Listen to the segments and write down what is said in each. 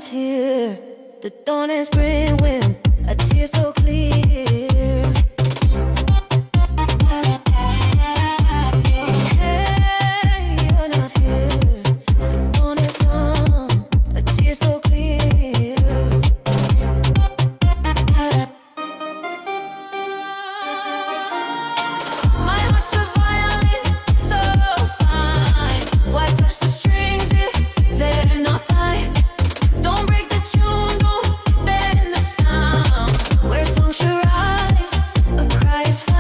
not here. The dawn is spring wind, a tear so clear. Hey, you're not here. The dawn is gone, a tear so clear. My heart's a violin, so fine. Why touch the strings if they're not thine? Don't break the tune, don't bend the sound. Where songs should rise, a cry is found.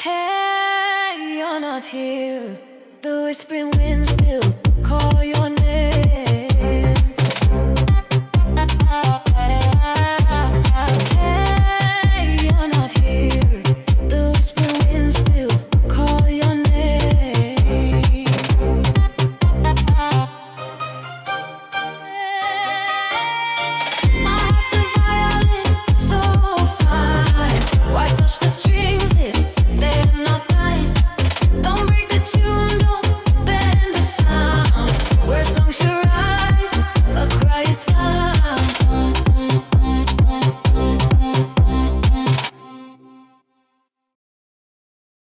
Hey, you're not here. The whispering wind still call your